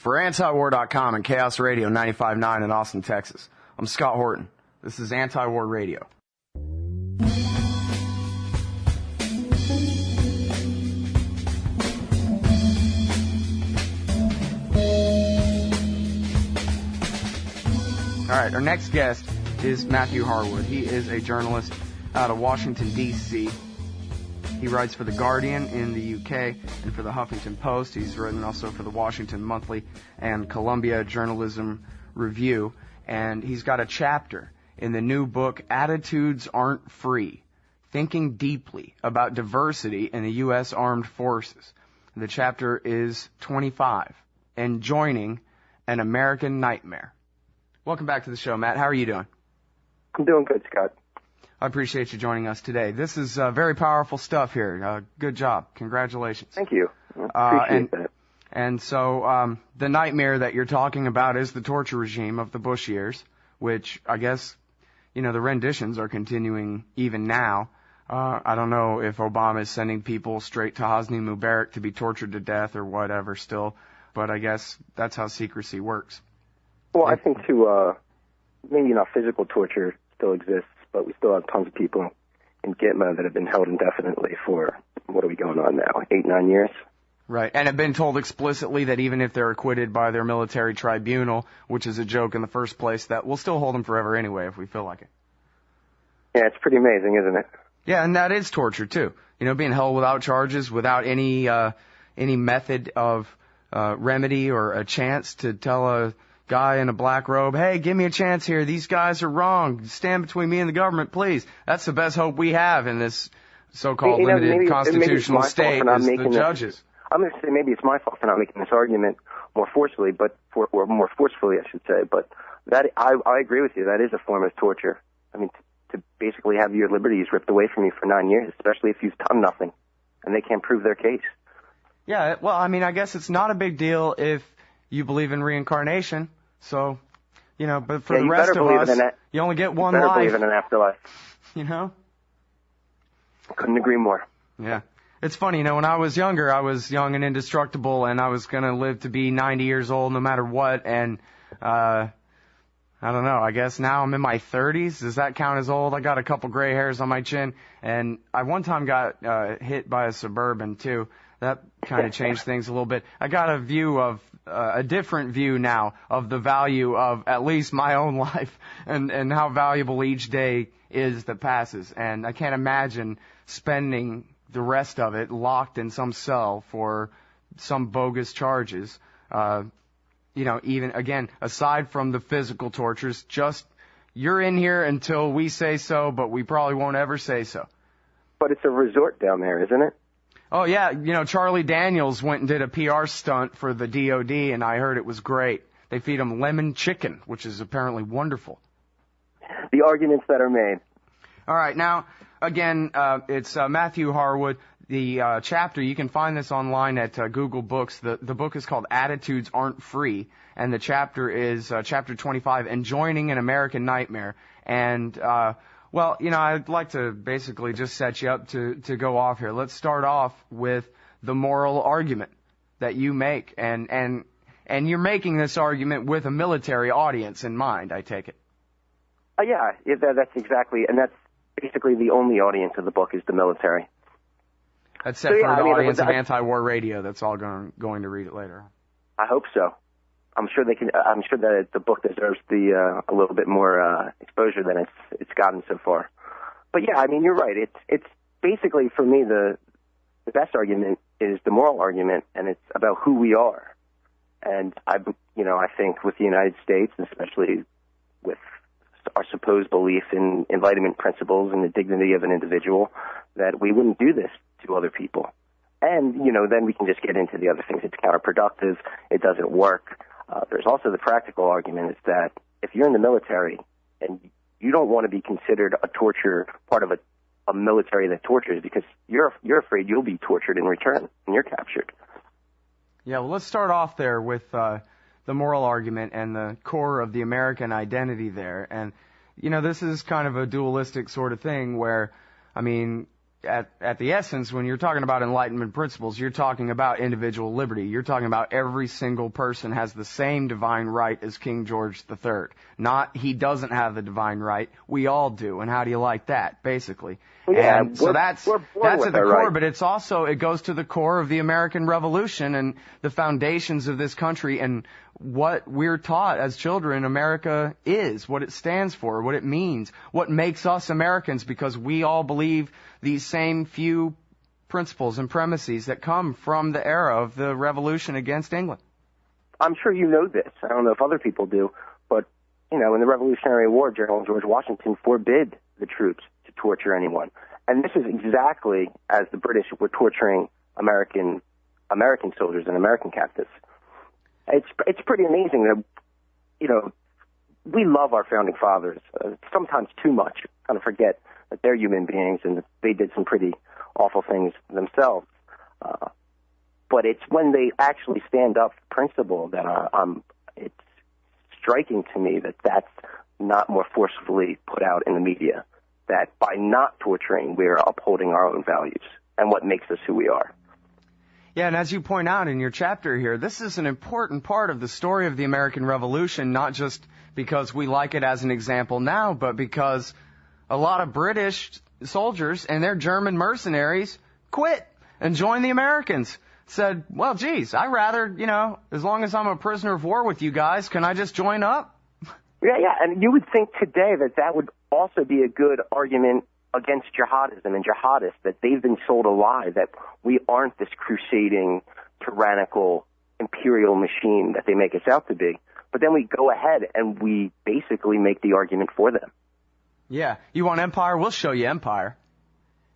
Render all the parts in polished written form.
For antiwar.com and Chaos Radio 95.9 in Austin, Texas, I'm Scott Horton. This is Anti-War Radio. All right, our next guest is Matthew Harwood. He is a journalist out of Washington, D.C. He writes for The Guardian in the UK and for the Huffington Post. He's written also for the Washington Monthly and Columbia Journalism Review. And he's got a chapter in the new book, Attitudes Aren't Free, Thinking Deeply About Diversity in the U.S. Armed Forces. The chapter is 25, Enjoining an American Nightmare. Welcome back to the show, Matt. How are you doing? I'm doing good, Scott. I appreciate you joining us today. This is very powerful stuff here. Good job. Congratulations. Thank you. I appreciate that. And so the nightmare that you're talking about is the torture regime of the Bush years, which I guess, the renditions are continuing even now. I don't know if Obama is sending people straight to Hosni Mubarak to be tortured to death or whatever still, but I guess that's how secrecy works. Well, I think, too, maybe not physical torture still exists, but we still have tons of people in Gitmo that have been held indefinitely for, what are we going on now, 8-9 years? Right, and have been told explicitly that even if they're acquitted by their military tribunal, which is a joke in the first place, that we'll still hold them forever anyway if we feel like it. Yeah, it's pretty amazing, isn't it? Yeah, and that is torture, too. Being held without charges, without any method of remedy or a chance to tell a guy in a black robe, hey, give me a chance here. These guys are wrong. Stand between me and the government, please. That's the best hope we have in this so-called limited constitutional state is the judges. I'm going to say maybe it's my fault for not making this argument more forcefully, or more forcefully, I should say. But that I agree with you. That is a form of torture. I mean, to basically have your liberties ripped away from you for 9 years, especially if you've done nothing and they can't prove their case. Yeah, well, I mean, I guess it's not a big deal if you believe in reincarnation. So, but for the rest of us, you only get one life. You better believe in an afterlife. Couldn't agree more. Yeah. It's funny, when I was younger, I was young and indestructible, and I was going to live to be 90 years old no matter what, and I don't know, I guess now I'm in my 30s. Does that count as old? I got a couple gray hairs on my chin, and I one time got hit by a Suburban, too. That kind of changed things a little bit. I got a different view now of the value of at least my own life and how valuable each day is that passes. And I can't imagine spending the rest of it locked in some cell for some bogus charges. Even, again, aside from the physical tortures, just you're in here until we say so, but we probably won't ever say so. But it's a resort down there, isn't it? Oh, yeah. Charlie Daniels went and did a PR stunt for the DOD, and I heard it was great. They feed him lemon chicken, which is apparently wonderful. The arguments that are made. All right. Now, again, it's Matthew Harwood. The chapter, you can find this online at Google Books. The book is called Attitudes Aren't Free, and the chapter is chapter 25, Enjoining an American Nightmare. And well, I'd like to basically just set you up to go off here. Let's start off with the moral argument that you make. And you're making this argument with a military audience in mind, I take it. Yeah, that's exactly, and that's basically the only audience of the book is the military. Except for the audience of Anti-War Radio that's all going to read it later. I hope so. I'm sure they can. I'm sure that the book deserves a little bit more exposure than it's gotten so far. But yeah, I mean, you're right. It's basically, for me, the best argument is the moral argument, and it's about who we are. And I think with the United States, especially with our supposed belief in enlightenment principles and the dignity of an individual, that we wouldn't do this to other people. And then we can just get into the other things. It's counterproductive. It doesn't work. There's also the practical argument is that if you're in the military and you don't want to be considered part of a military that tortures, because you're afraid you'll be tortured in return when you're captured. Yeah, well, let's start off there with the moral argument and the core of the American identity there. And, this is kind of a dualistic sort of thing where, I mean, at the essence, when you're talking about Enlightenment principles, you're talking about individual liberty. You're talking about every single person has the same divine right as King George III. Not he doesn't have the divine right. We all do. And how do you like that, basically? Well, yeah, and so that's at the core, right. but it's also, it goes to the core of the American Revolution and the foundations of this country and what we're taught as children America is, what it stands for, what it means, what makes us Americans, because we all believe these same few principles and premises that come from the era of the revolution against England. I'm sure you know this. I don't know if other people do, but, in the Revolutionary War, General George Washington forbid the troops to torture anyone. And this is exactly as the British were torturing American soldiers and American captives. It's pretty amazing that, we love our founding fathers, sometimes too much, kind of forget that they're human beings and that they did some pretty awful things themselves. But it's when they actually stand up for principle that it's striking to me that that's not more forcefully put out in the media, that by not torturing, we're upholding our own values and what makes us who we are. Yeah, and as you point out in your chapter here, this is an important part of the story of the American Revolution, not just because we like it as an example now, but because a lot of British soldiers and their German mercenaries quit and joined the Americans. Said, well, geez, I'd rather, as long as I'm a prisoner of war with you guys, can I just join up? Yeah, and you would think today that would also be a good argument against jihadism and jihadists, that they've been sold a lie, that we aren't this crusading, tyrannical, imperial machine that they make us out to be. But then we go ahead and we basically make the argument for them. Yeah, you want empire? We'll show you empire.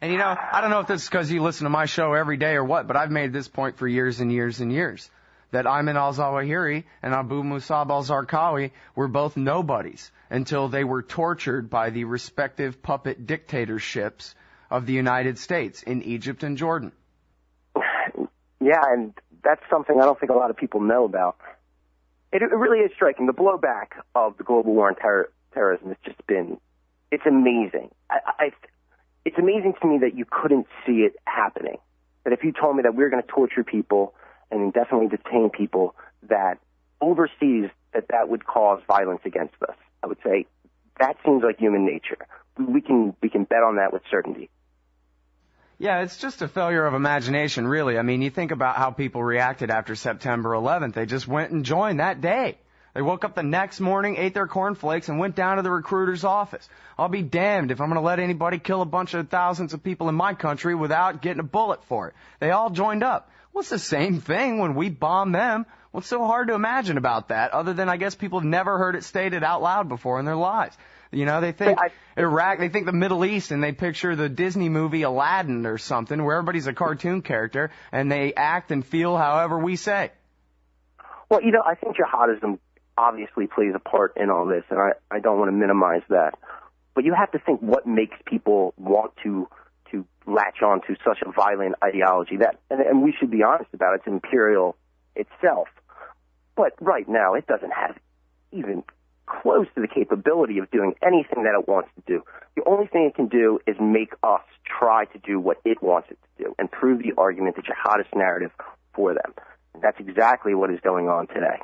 And I don't know if this is because you listen to my show every day or what, but I've made this point for years and years and years, that Ayman al-Zawahiri and Abu Musab al-Zarqawi were both nobodies until they were tortured by the respective puppet dictatorships of the United States in Egypt and Jordan. Yeah, and that's something I don't think a lot of people know about. It really is striking. The blowback of the global war on terrorism has just been, it's amazing. It's amazing to me that you couldn't see it happening. That if you told me that we're going to torture people and indefinitely detain people, that overseas that would cause violence against us, I would say that seems like human nature. We can bet on that with certainty. Yeah, it's just a failure of imagination, really. I mean, you think about how people reacted after September 11th. They just went and joined that day. They woke up the next morning, ate their cornflakes, and went down to the recruiter's office. I'll be damned if I'm going to let anybody kill a bunch of thousands of people in my country without getting a bullet for it. They all joined up. Well, it's the same thing when we bomb them. What's so hard to imagine about that, other than I guess people have never heard it stated out loud before in their lives? They think Iraq, they think the Middle East, and they picture the Disney movie Aladdin or something, where everybody's a cartoon character, and they act and feel however we say. Well, I think jihadism obviously plays a part in all this, and I don't want to minimize that. But you have to think what makes people want to latch on to such a violent ideology. And we should be honest about it, it's imperial itself. But right now, it doesn't have even close to the capability of doing anything that it wants to do. The only thing it can do is make us try to do what it wants it to do and prove the argument, the jihadist narrative for them. And that's exactly what is going on today.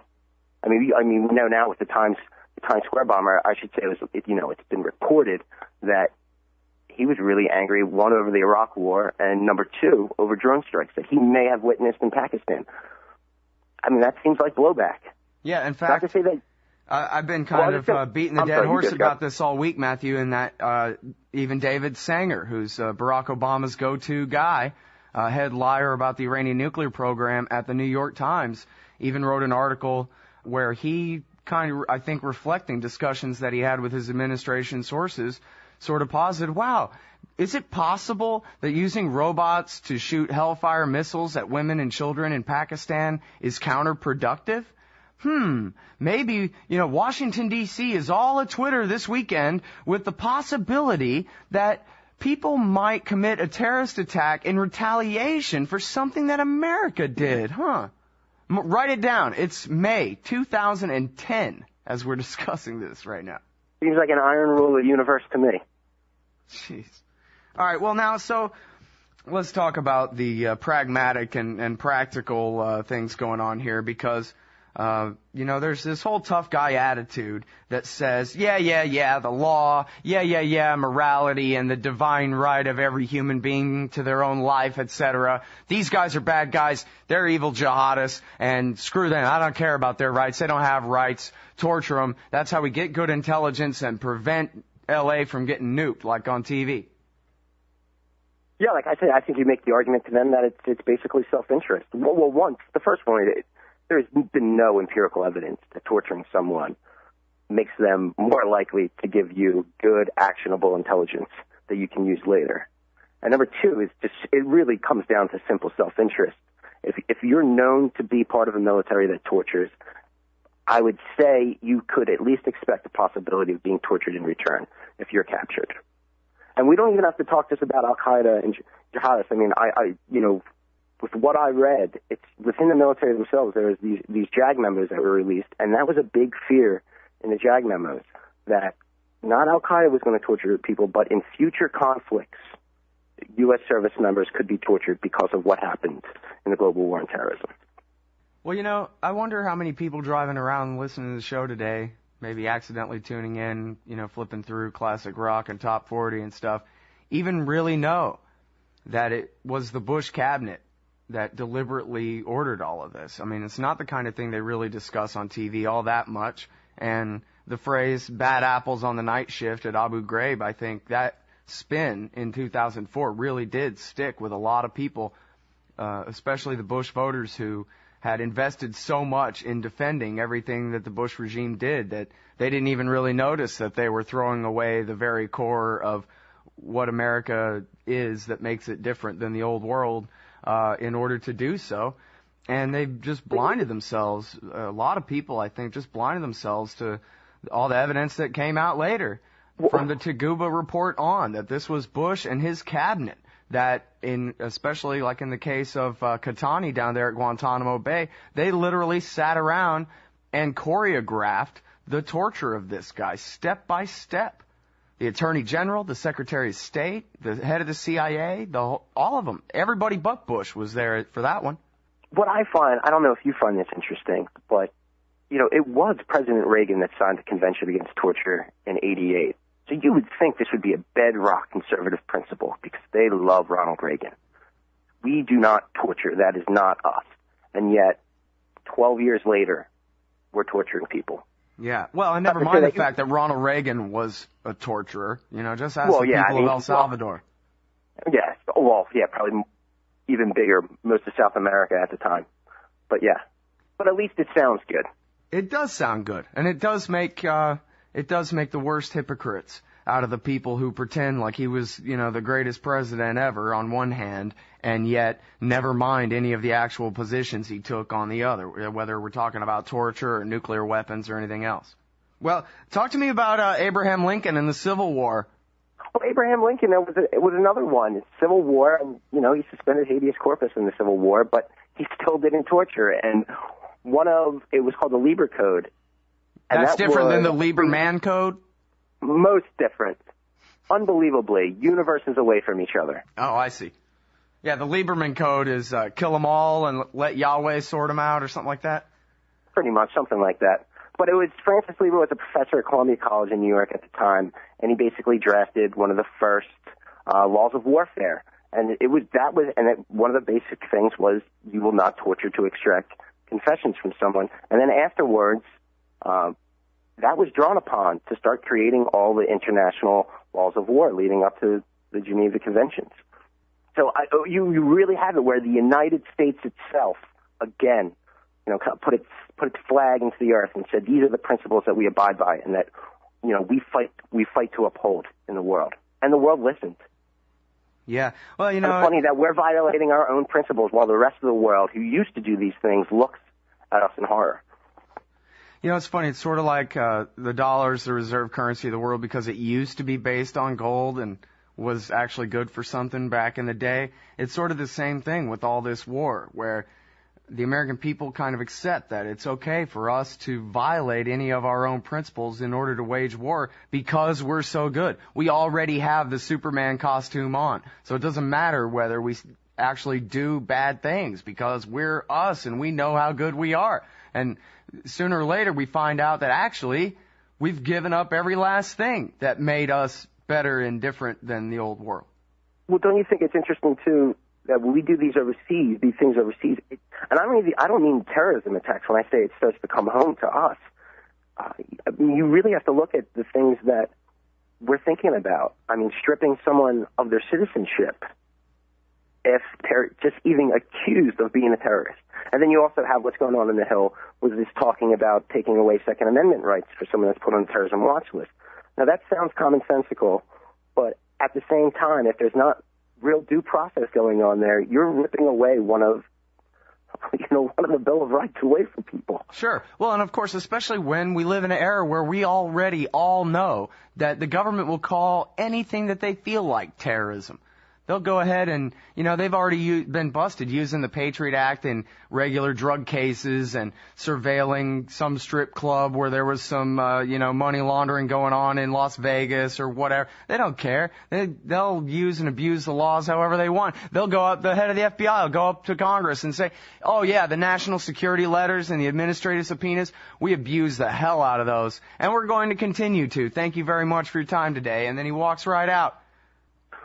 I mean, we know now with the Times Square bomber, I should say, it's been reported that he was really angry, one, over the Iraq War, and number two, over drone strikes that he may have witnessed in Pakistan. I mean, that seems like blowback. Yeah, in fact, not to say that, I've been kind of beating the dead horse about this all week, Matthew, and that even David Sanger, who's Barack Obama's go-to guy, head liar about the Iranian nuclear program at the New York Times, even wrote an article where he kind of, I think, reflecting discussions that he had with his administration sources, sort of posited, wow, is it possible that using robots to shoot Hellfire missiles at women and children in Pakistan is counterproductive? Maybe, Washington, D.C. is all a Twitter this weekend with the possibility that people might commit a terrorist attack in retaliation for something that America did, Write it down. It's May 2010 as we're discussing this right now. Seems like an iron rule of the universe to me. Jeez. All right, well, now, so let's talk about the pragmatic and practical things going on here, because there's this whole tough guy attitude that says, the law, morality and the divine right of every human being to their own life, etc. These guys are bad guys. They're evil jihadists, and screw them. I don't care about their rights. They don't have rights. Torture them. That's how we get good intelligence and prevent L.A. from getting nuked, like on TV. Yeah, like I said, I think you make the argument to them that it's basically self-interest. Well, the first one, there's been no empirical evidence that torturing someone makes them more likely to give you good, actionable intelligence that you can use later. And number two is just, it really comes down to simple self-interest. If you're known to be part of a military that tortures, I would say you could at least expect the possibility of being tortured in return if you're captured. And we don't even have to talk just about Al-Qaeda and jihadists. I mean, with what I read, it's within the military themselves, there was these JAG memos that were released, and that was a big fear in the JAG memos, that not Al-Qaeda was going to torture people, but in future conflicts, U.S. service members could be tortured because of what happened in the global war on terrorism. Well, I wonder how many people driving around listening to the show today, maybe accidentally tuning in, flipping through classic rock and top 40 and stuff, even really know that it was the Bush cabinet that deliberately ordered all of this. I mean, it's not the kind of thing they really discuss on TV all that much. And the phrase bad apples on the night shift at Abu Ghraib, I think that spin in 2004 really did stick with a lot of people, especially the Bush voters who had invested so much in defending everything that the Bush regime did that they didn't even really notice that they were throwing away the very core of what America is that makes it different than the old world in order to do so. And they just blinded themselves. A lot of people, I think, just blinded themselves to all the evidence that came out later from the Taguba report on, that this was Bush and his cabinet that, especially like in the case of Katani down there at Guantanamo Bay, they literally sat around and choreographed the torture of this guy step by step. The Attorney General, the Secretary of State, the head of the CIA, all of them. Everybody but Bush was there for that one. What I find, I don't know if you find this interesting, but, it was President Reagan that signed the Convention Against Torture in '88. So you would think this would be a bedrock conservative principle because they love Ronald Reagan. We do not torture. That is not us. And yet, 12 years later, we're torturing people. Yeah. Well, and never mind the fact that Ronald Reagan was a torturer. Just ask the people of El Salvador. Yeah. Well, yeah, probably even bigger, most of South America at the time. But yeah. But at least it sounds good. It does sound good. And it does make the worst hypocrites out of the people who pretend like he was, the greatest president ever on one hand, and yet never mind any of the actual positions he took on the other, whether we're talking about torture or nuclear weapons or anything else. Well, talk to me about Abraham Lincoln and the Civil War. Well, Abraham Lincoln, it was another one. It's Civil War, and, he suspended habeas corpus in the Civil War, but he still didn't torture. And it was called the Lieber Code. And that's different than the Lieberman Code? Most different. Unbelievably, universes away from each other. Oh, I see. Yeah, the Lieberman Code is kill them all and let Yahweh sort them out or something like that? Pretty much, something like that. But it was Francis Lieber was a professor at Columbia College in New York at the time, and he basically drafted one of the first laws of warfare. And one of the basic things was you will not torture to extract confessions from someone. And then afterwards, that was drawn upon to start creating all the international laws of war leading up to the Geneva Conventions. So you really have it where the United States itself, again, put its flag into the earth and said these are the principles that we abide by and that we fight to uphold in the world. And the world listened. Yeah. Well, It's funny that we're violating our own principles while the rest of the world who used to do these things looks at us in horror. It's funny. It's sort of like the dollar's the reserve currency of the world because it used to be based on gold and was actually good for something back in the day. It's sort of the same thing with all this war where the American people kind of accept that it's okay for us to violate any of our own principles in order to wage war because we're so good. We already have the Superman costume on, so it doesn't matter whether we actually do bad things because we're us and we know how good we are. And sooner or later we find out that actually we've given up every last thing that made us better and different than the old world. Well, don't you think it's interesting, too, that when we do these things overseas, and I don't mean terrorism attacks when I say it starts to come home to us. You really have to look at the things that we're thinking about. I mean, stripping someone of their citizenship if they're just even accused of being a terrorist. And then you also have what's going on in the Hill with this talking about taking away Second Amendment rights for someone that's put on the terrorism watch list. Now, that sounds commonsensical, but at the same time, if there's not real due process going on there, you're ripping away one of the Bill of Rights away from people. Sure. Well, and of course, especially when we live in an era where we already all know that the government will call anything that they feel like terrorism. They'll go ahead and, they've already been busted using the Patriot Act in regular drug cases and surveilling some strip club where there was some, money laundering going on in Las Vegas or whatever. They don't care. They'll use and abuse the laws however they want. They'll go up, the head of the FBI will go up to Congress and say, oh yeah, the national security letters and the administrative subpoenas, we abuse the hell out of those. And we're going to continue to. Thank you very much for your time today. And then he walks right out.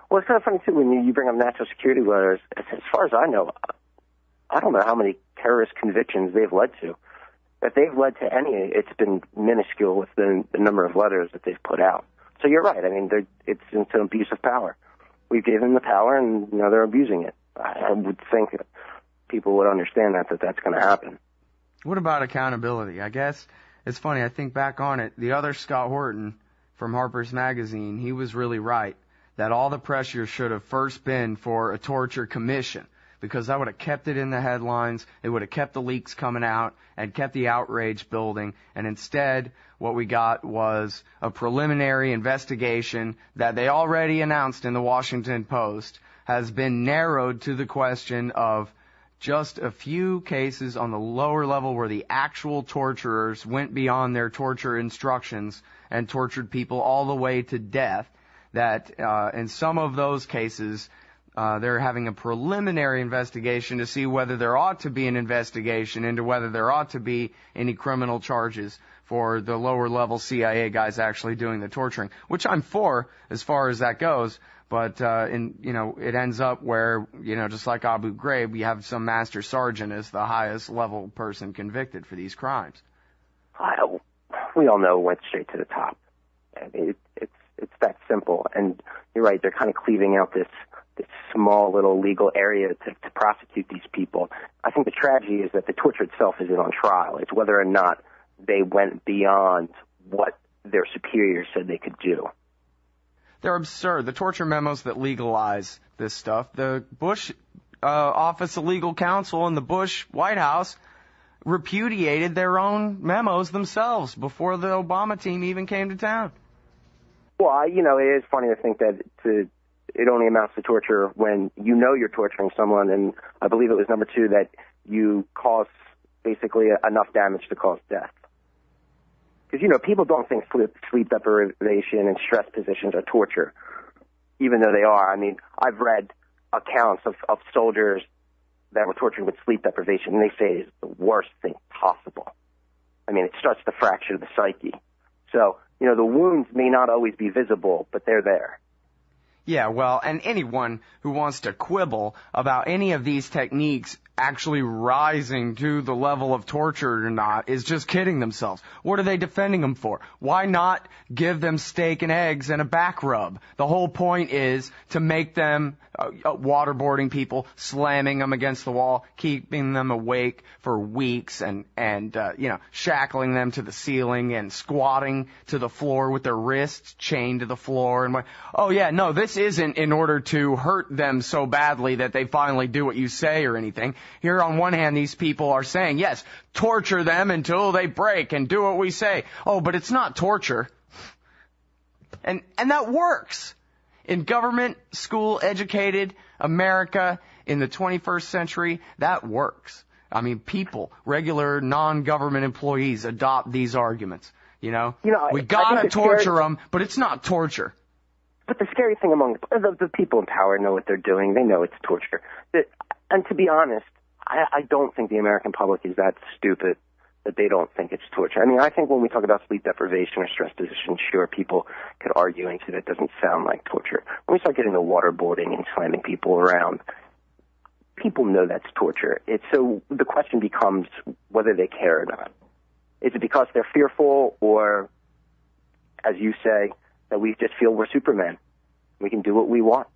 Well, it's kind of funny, too, when you bring up national security letters. As far as I know, I don't know how many terrorist convictions they've led to. If they've led to any, it's been minuscule with the number of letters that they've put out. So you're right. I mean, it's an abuse of power. We gave them the power, and now they're abusing it. I would think that people would understand that that's going to happen. What about accountability? I guess it's funny. I think back on it. The other Scott Horton from Harper's Magazine, he was really right that all the pressure should have first been for a torture commission, because that would have kept it in the headlines, it would have kept the leaks coming out, and kept the outrage building. And instead, what we got was a preliminary investigation that they already announced in the Washington Post has been narrowed to the question of just a few cases on the lower level where the actual torturers went beyond their torture instructions and tortured people all the way to death. That in some of those cases, they're having a preliminary investigation to see whether there ought to be an investigation into whether there ought to be any criminal charges for the lower level CIA guys actually doing the torturing, which I'm for as far as that goes. But it ends up where, just like Abu Ghraib, we have some master sergeant as the highest level person convicted for these crimes. We all know it went straight to the top. I mean, it's that simple. And you're right, they're kind of cleaving out this small little legal area to prosecute these people. I think the tragedy is that the torture itself isn't on trial. It's whether or not they went beyond what their superiors said they could do. They're absurd. The torture memos that legalize this stuff, the Bush Office of Legal Counsel and the Bush White House repudiated their own memos themselves before the Obama team even came to town. Well, it is funny to think that it only amounts to torture when you're torturing someone, and I believe it was number 2 that you cause basically enough damage to cause death. Because, people don't think sleep deprivation and stress positions are torture, even though they are. I mean, I've read accounts of soldiers that were tortured with sleep deprivation, and they say it's the worst thing possible. I mean, it starts to fracture the psyche. So, the wounds may not always be visible, but they're there. Yeah, well, and anyone who wants to quibble about any of these techniques actually rising to the level of torture or not is just kidding themselves. What are they defending them for? Why not give them steak and eggs and a back rub? The whole point is to make them waterboarding people, slamming them against the wall, keeping them awake for weeks, and shackling them to the ceiling and squatting to the floor with their wrists chained to the floor. And this isn't in order to hurt them so badly that they finally do what you say or anything. Here on one hand, these people are saying, yes, torture them until they break and do what we say. Oh, but it's not torture. And that works. In government, school, educated America in the 21st century, that works. I mean, people, regular non-government employees adopt these arguments. We gotta torture them, but it's not torture. But the scary thing among the people in power know what they're doing. They know it's torture. And to be honest, I don't think the American public is that stupid that they don't think it's torture. I mean, I think when we talk about sleep deprivation or stress position, sure, people could argue and say that doesn't sound like torture. When we start getting to waterboarding and slamming people around, people know that's torture. So the question becomes whether they care or not. Is it because they're fearful, or, as you say, that we just feel we're Superman? We can do what we want.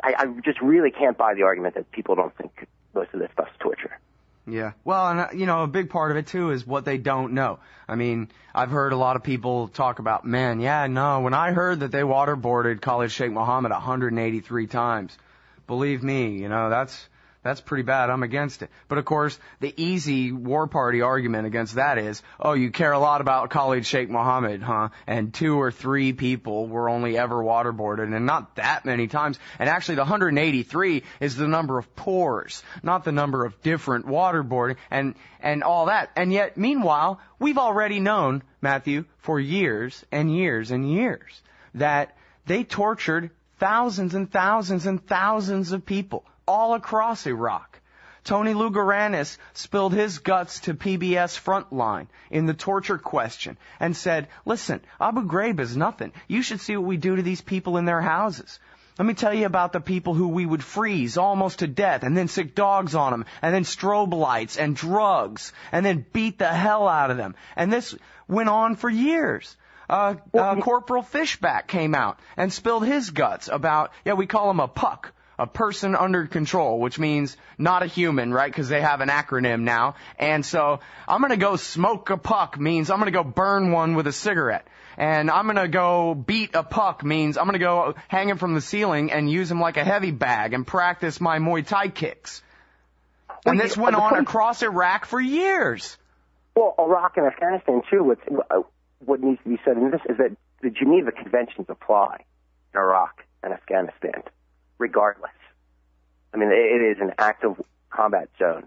I just really can't buy the argument that people don't think most of this stuff's torture. Yeah. Well, and, a big part of it, too, is what they don't know. I mean, I've heard a lot of people talk about, when I heard that they waterboarded Khalid Sheikh Mohammed 183 times, believe me, that's pretty bad. I'm against it. But, of course, the easy war party argument against that is, you care a lot about Khalid Sheikh Mohammed, huh? And 2 or 3 people were only ever waterboarded, and not that many times. And actually, the 183 is the number of pours, not the number of different waterboarding and all that. And yet, meanwhile, we've already known, Matthew, for years and years and years, that they tortured thousands and thousands and thousands of people all across Iraq. Tony Lugaranis spilled his guts to PBS Frontline in the torture question and said, listen, Abu Ghraib is nothing. You should see what we do to these people in their houses. Let me tell you about the people who we would freeze almost to death and then sick dogs on them and then strobe lights and drugs and then beat the hell out of them. And this went on for years. Corporal Fishback came out and spilled his guts about, we call him a puck. A person under control, which means not a human, right? Because they have an acronym now. And so I'm going to go smoke a puck means I'm going to go burn one with a cigarette. And I'm going to go beat a puck means I'm going to go hang him from the ceiling and use him like a heavy bag and practice my Muay Thai kicks. And this went on across Iraq for years. Well, Iraq and Afghanistan, too, what needs to be said in this is that the Geneva Conventions apply in Iraq and Afghanistan. Regardless. I mean, it is an active combat zone.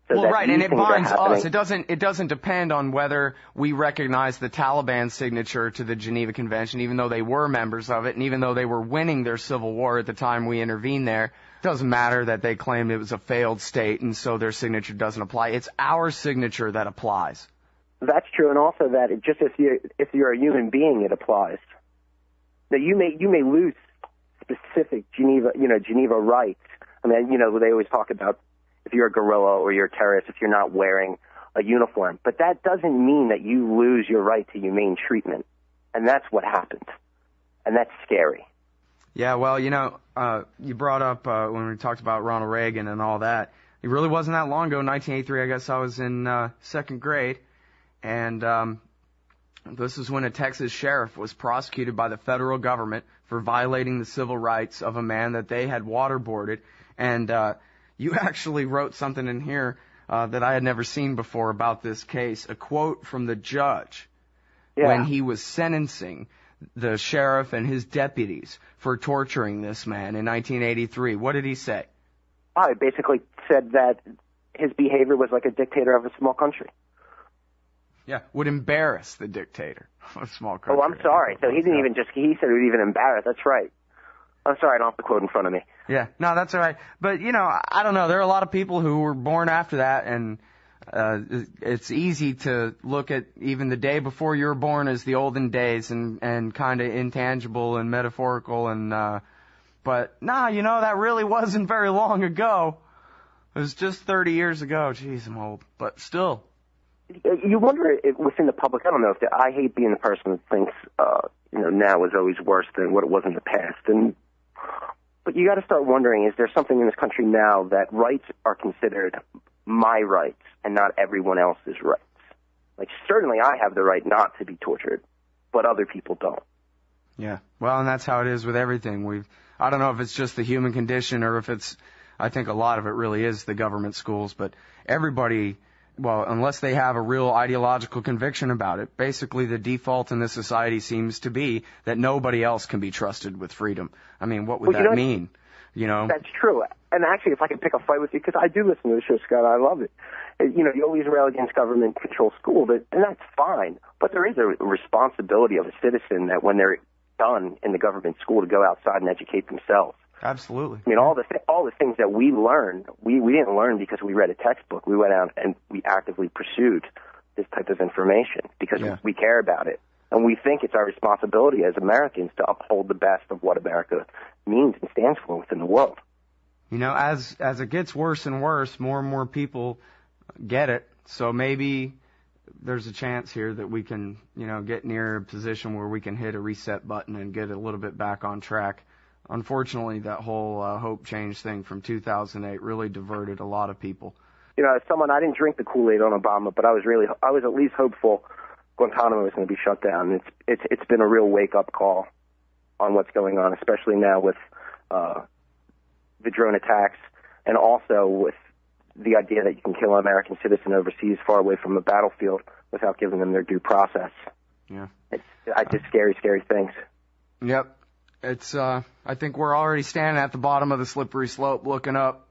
So right, and it binds us. It doesn't depend on whether we recognize the Taliban signature to the Geneva Convention, even though they were members of it, and even though they were winning their civil war at the time we intervened there. It doesn't matter that they claimed it was a failed state, and so their signature doesn't apply. It's our signature that applies. That's true, and also that if you're a human being, it applies. Now, you may lose specific Geneva rights. I mean, they always talk about if you're a guerrilla or you're a terrorist, if you're not wearing a uniform. But that doesn't mean that you lose your right to humane treatment. And that's what happened. And that's scary. Yeah, well, you brought up when we talked about Ronald Reagan and all that. It really wasn't that long ago, 1983, I guess I was in second grade. And this is when a Texas sheriff was prosecuted by the federal government for violating the civil rights of a man that they had waterboarded. And you actually wrote something in here that I had never seen before about this case, a quote from the judge when he was sentencing the sheriff and his deputies for torturing this man in 1983. What did he say? I basically said that his behavior was like a dictator of a small country. Yeah, would embarrass the dictator of a small country. Oh, I'm sorry. So he said it would even embarrass. That's right. I'm sorry, I don't have the quote in front of me. Yeah, no, that's all right. But, I don't know. There are a lot of people who were born after that, and it's easy to look at even the day before you were born as the olden days and kind of intangible and metaphorical. But, that really wasn't very long ago. It was just 30 years ago. Jeez, I'm old. But still. You wonder if within the public, I don't know, I hate being the person that thinks, now is always worse than what it was in the past. But you got to start wondering, is there something in this country now that rights are considered my rights and not everyone else's rights? Like, certainly I have the right not to be tortured, but other people don't. Yeah, well, and that's how it is with everything. I don't know if it's just the human condition or if I think a lot of it really is the government schools, but everybody... Well, unless they have a real ideological conviction about it, basically the default in this society seems to be that nobody else can be trusted with freedom. I mean, what would that mean? you know. That's true. And actually, if I could pick a fight with you, because I do listen to the show, Scott, I love it. You know, you always rail against government-controlled school, and that's fine. But there is a responsibility of a citizen that when they're done in the government school to go outside and educate themselves. Absolutely. I mean, all the things that we learned, we didn't learn because we read a textbook. We went out and we actively pursued this type of information because we care about it. And we think it's our responsibility as Americans to uphold the best of what America means and stands for within the world. You know, as it gets worse and worse, more and more people get it. So maybe there's a chance here that we can, you know, get near a position where we can hit a reset button and get a little bit back on track. Unfortunately, that whole hope change thing from 2008 really diverted a lot of people. You know, as someone, I didn't drink the Kool-Aid on Obama, but I was at least hopeful Guantanamo was going to be shut down. It's been a real wake-up call on what's going on, especially now with the drone attacks, and also with the idea that you can kill an American citizen overseas far away from the battlefield without giving them their due process. Yeah. It's just scary, scary things. Yep. It's, I think we're already standing at the bottom of the slippery slope looking up.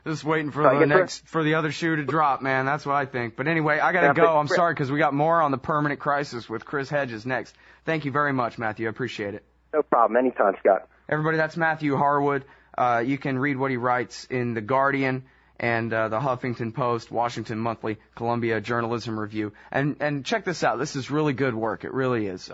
Just waiting for the other shoe to drop, man. That's what I think. But anyway, I gotta go. I'm sorry, because we got more on the permanent crisis with Chris Hedges next. Thank you very much, Matthew. I appreciate it. No problem. Anytime, Scott. Everybody, that's Matthew Harwood. You can read what he writes in The Guardian and the Huffington Post, Washington Monthly, Columbia Journalism Review. And check this out. This is really good work. It really is.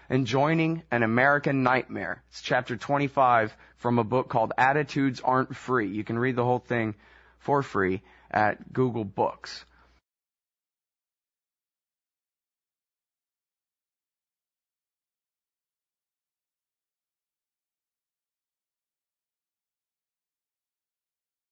Enjoining an American Nightmare. It's chapter 25 from a book called Attitudes Aren't Free. You can read the whole thing for free at Google Books.